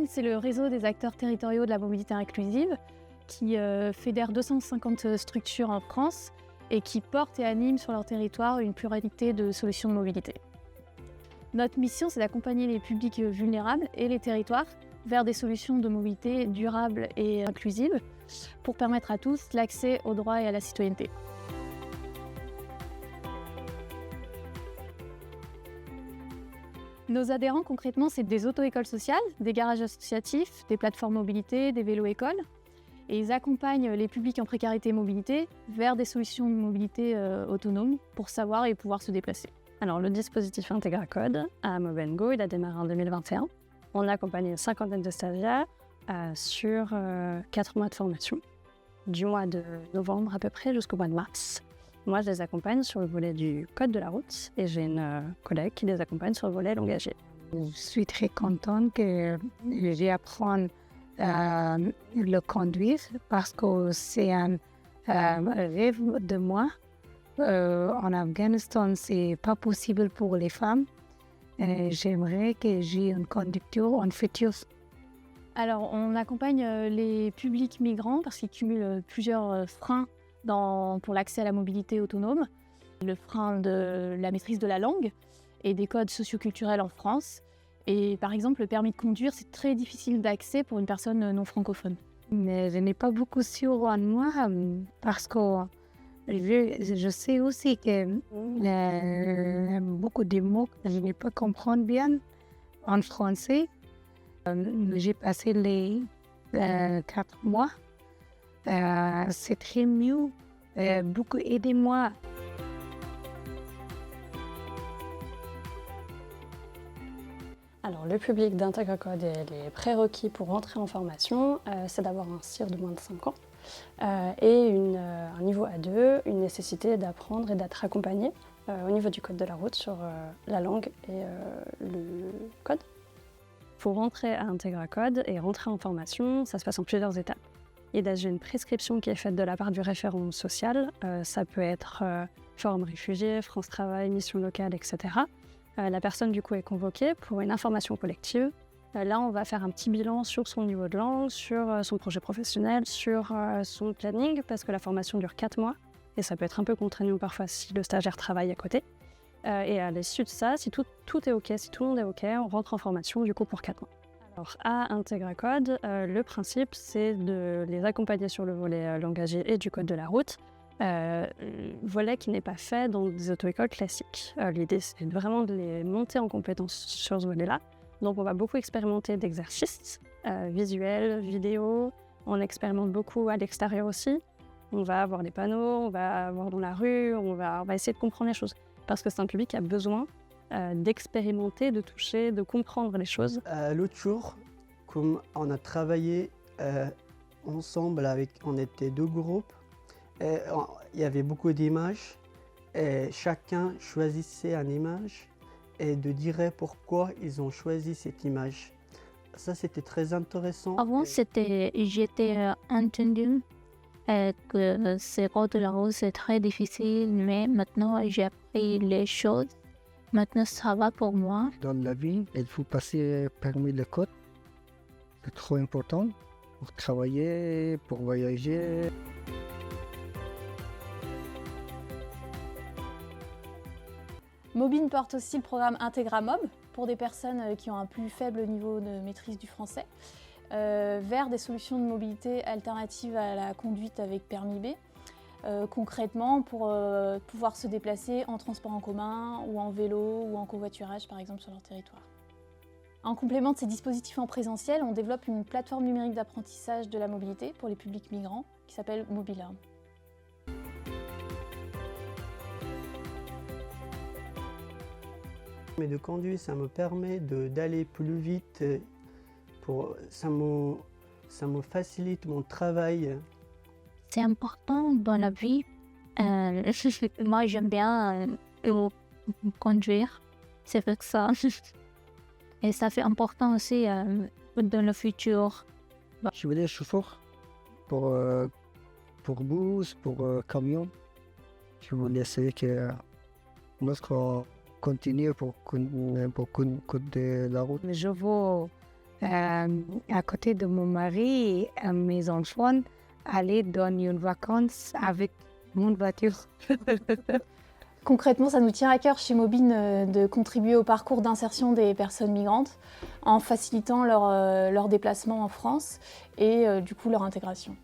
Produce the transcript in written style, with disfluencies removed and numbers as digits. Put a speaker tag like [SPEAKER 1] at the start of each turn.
[SPEAKER 1] c'est le réseau des acteurs territoriaux de la mobilité inclusive qui fédère 250 structures en France et qui porte et anime sur leur territoire une pluralité de solutions de mobilité. Notre mission, c'est d'accompagner les publics vulnérables et les territoires vers des solutions de mobilité durables et inclusives pour permettre à tous l'accès aux droits et à la citoyenneté. Nos adhérents, concrètement, c'est des auto-écoles sociales, des garages associatifs, des plateformes mobilité, des vélos-écoles. Et ils accompagnent les publics en précarité et mobilité vers des solutions de mobilité autonomes pour savoir et pouvoir se déplacer.
[SPEAKER 2] Alors, le dispositif IntegraCode à Mobengo, il a démarré en 2021. On a accompagné une cinquantaine de stagiaires sur 4 mois de formation, du mois de novembre à peu près jusqu'au mois de mars. Moi, je les accompagne sur le volet du code de la route et j'ai une collègue qui les accompagne sur le volet langagier.
[SPEAKER 3] Je suis très contente que j'apprenne le conduire parce que c'est un rêve de moi. En Afghanistan, c'est pas possible pour les femmes. J'aimerais que j'ai un conducteur en futur.
[SPEAKER 1] Alors, on accompagne les publics migrants parce qu'ils cumulent plusieurs freins pour l'accès à la mobilité autonome. Le frein de la maîtrise de la langue et des codes socioculturels en France. Et par exemple, le permis de conduire, c'est très difficile d'accès pour une personne non francophone.
[SPEAKER 3] Mais je n'ai pas beaucoup sûr en moi parce que je sais aussi que beaucoup de mots que je ne peux pas comprendre bien en français. J'ai passé les 4 mois. C'est très mieux. Beaucoup aidez-moi.
[SPEAKER 2] Alors, le public d'IntegraCode et les prérequis pour rentrer en formation, c'est d'avoir un CIR de moins de 5 ans et un niveau A2, une nécessité d'apprendre et d'être accompagné au niveau du code de la route sur la langue et le code. Pour rentrer à IntegraCode et rentrer en formation, ça se passe en plusieurs étapes. Il y a déjà une prescription qui est faite de la part du référent social. Ça peut être Forum Réfugiés, France Travail, Mission Locale, etc. La personne du coup est convoquée pour une information collective. Là, on va faire un petit bilan sur son niveau de langue, sur son projet professionnel, sur son planning, parce que la formation dure 4 mois et ça peut être un peu contraignant parfois si le stagiaire travaille à côté. Et à l'issue de ça, si tout est OK, si tout le monde est OK, on rentre en formation du coup pour 4 mois. Alors à IntegraCode, le principe c'est de les accompagner sur le volet langagier et du code de la route, volet qui n'est pas fait dans des auto-écoles classiques. L'idée c'est vraiment de les monter en compétences sur ce volet-là. Donc on va beaucoup expérimenter d'exercices visuels, vidéo, on expérimente beaucoup à l'extérieur aussi. On va avoir des panneaux, on va avoir dans la rue, on va essayer de comprendre les choses. Parce que c'est un public qui a besoin d'expérimenter, de toucher, de comprendre les choses.
[SPEAKER 4] L'autre jour, comme on a travaillé ensemble, on était 2 groupes, il y avait beaucoup d'images et chacun choisissait une image et de dire pourquoi ils ont choisi cette image. Ça, c'était très intéressant.
[SPEAKER 5] Avant, j'étais entendu que ces codes de la route, c'est très difficile, mais maintenant, j'ai appris les choses. Maintenant, ça va pour moi.
[SPEAKER 6] Dans la vie, il faut passer parmi les codes. C'est trop important pour travailler, pour voyager.
[SPEAKER 1] Mobine porte aussi le programme IntegraMob pour des personnes qui ont un plus faible niveau de maîtrise du français, vers des solutions de mobilité alternatives à la conduite avec permis B. Concrètement, pour pouvoir se déplacer en transport en commun ou en vélo ou en covoiturage par exemple sur leur territoire. En complément de ces dispositifs en présentiel, on développe une plateforme numérique d'apprentissage de la mobilité pour les publics migrants qui s'appelle Mobilearm.
[SPEAKER 4] Mais de conduire, ça me permet d'aller plus vite, ça me facilite mon travail.
[SPEAKER 5] C'est important dans la vie. Moi, j'aime bien conduire. C'est pour ça. Et ça fait important aussi dans le futur.
[SPEAKER 6] Je voulais chauffeur pour bus, pour camion. Je voulais essayer que notre continue pour conduire la route.
[SPEAKER 3] Je veux à côté de mon mari et mes enfants aller dans une vacance avec mon voiture.
[SPEAKER 1] Concrètement, ça nous tient à cœur chez Mobine de contribuer au parcours d'insertion des personnes migrantes en facilitant leur déplacement en France et du coup leur intégration.